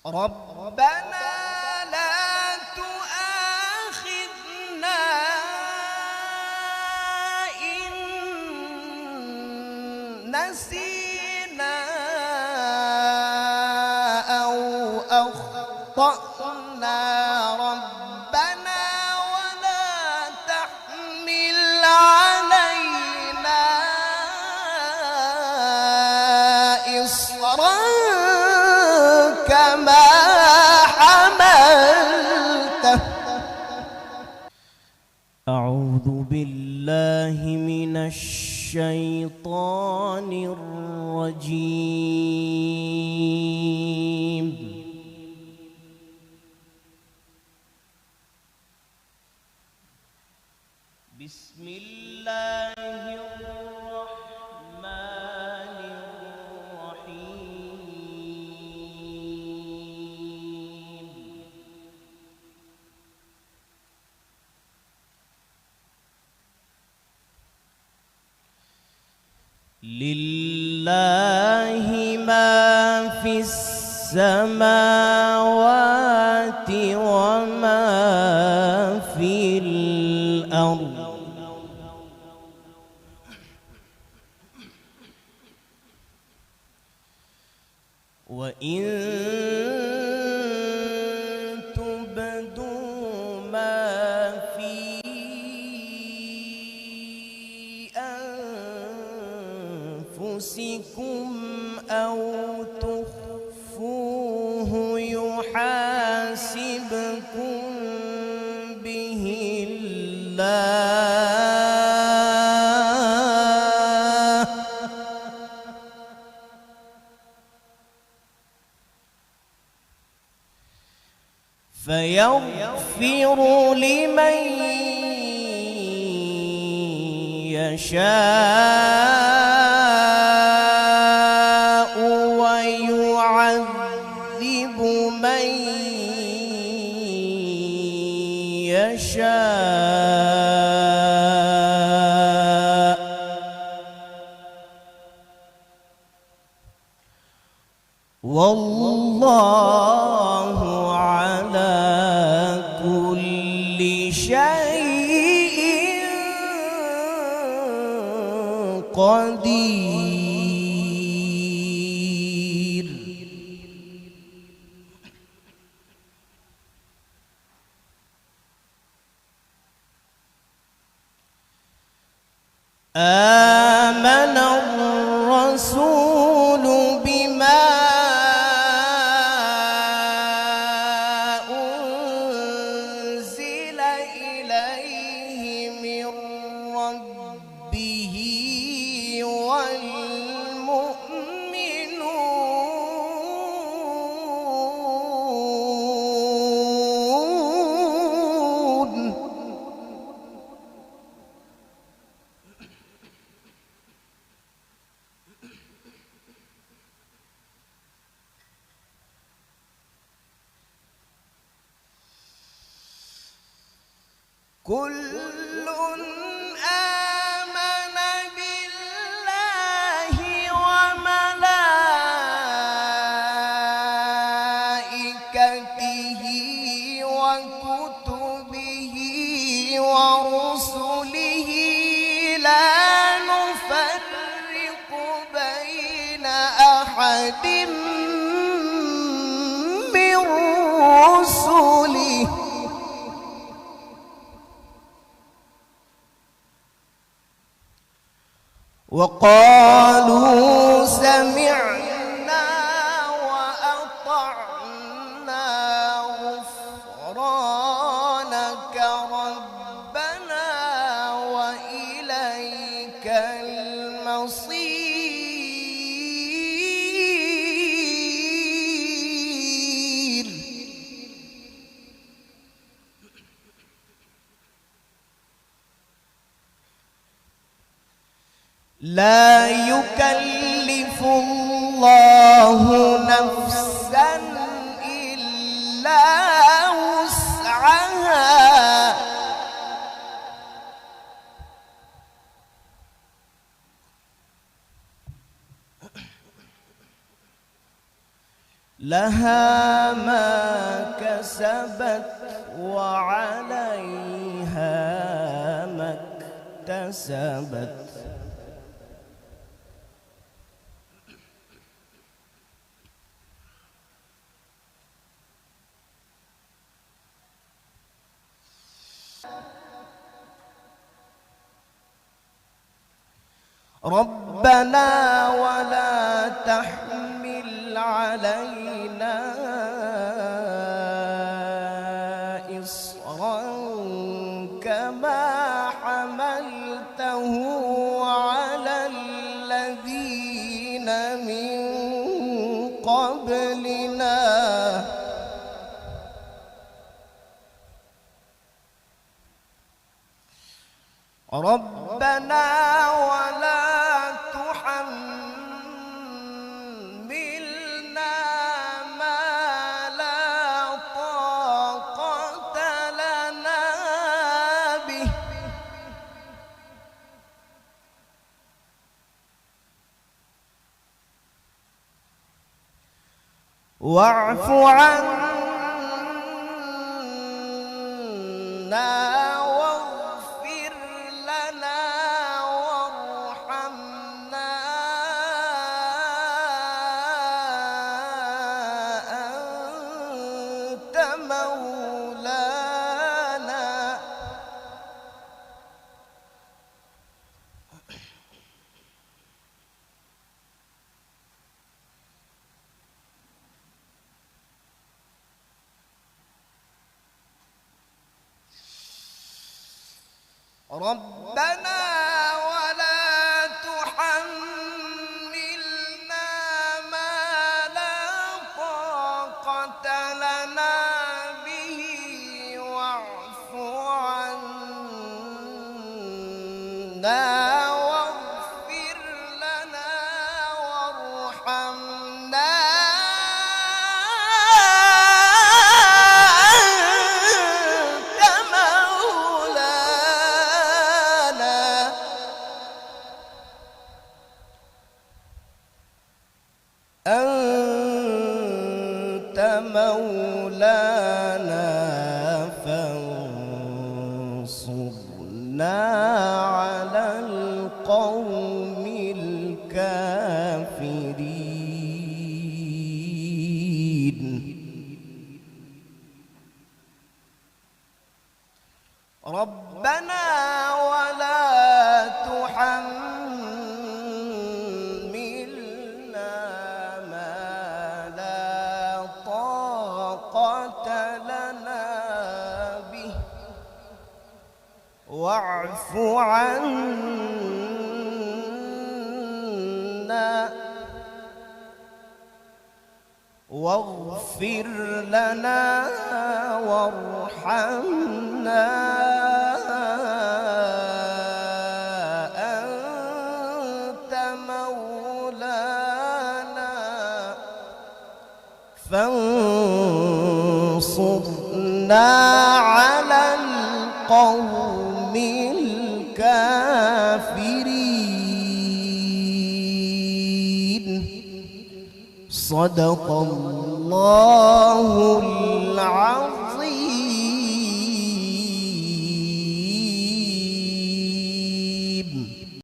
ربنا لا تؤاخذنا إن نسينا أو أخطأنا ربنا ولا تحمل علينا إصرا كما حملته. أعوذ بالله من الشيطان الرجيم. بسم الله الرحمن الرحيم. لله ما في السماوات وما في الأرض. وإن تبدوا ما في أنفسكم أو تخفوه يحاسبكم به الله فيغفر لمن يشاء ويعذب من يشاء والله على كل شيء قدير. آمن الرسول بما أنزل إليه من ربه والمؤمنون كل آمن بالله وملائكته وكتبه ورسله لا نفرق بين أحد من رسله وقالوا سمعنا وأطعنا غفرانك ربنا وإليك المصير. لا يكلف الله نفسا إلا وسعها لها ما كسبت وعليها ما اكتسبت. ربنا ولا تحمل علينا إصرا كما حملته على الذين من قبلنا. ربنا ولا تحملنا ما لا طاقة لنا به واعف عنا ربنا ولا تحملنا ما لا طاقة لنا به واعف عنا واغفر لنا وارحمنا أنت مولانا فانصرنا على القوم الكافرين. ربنا ولا تحملنا ما لا طاقة لنا به واعف عنا واغفر لنا وارحمنا أنت مولانا فانصرنا على القوم الكافرين. صدق الله العظيم.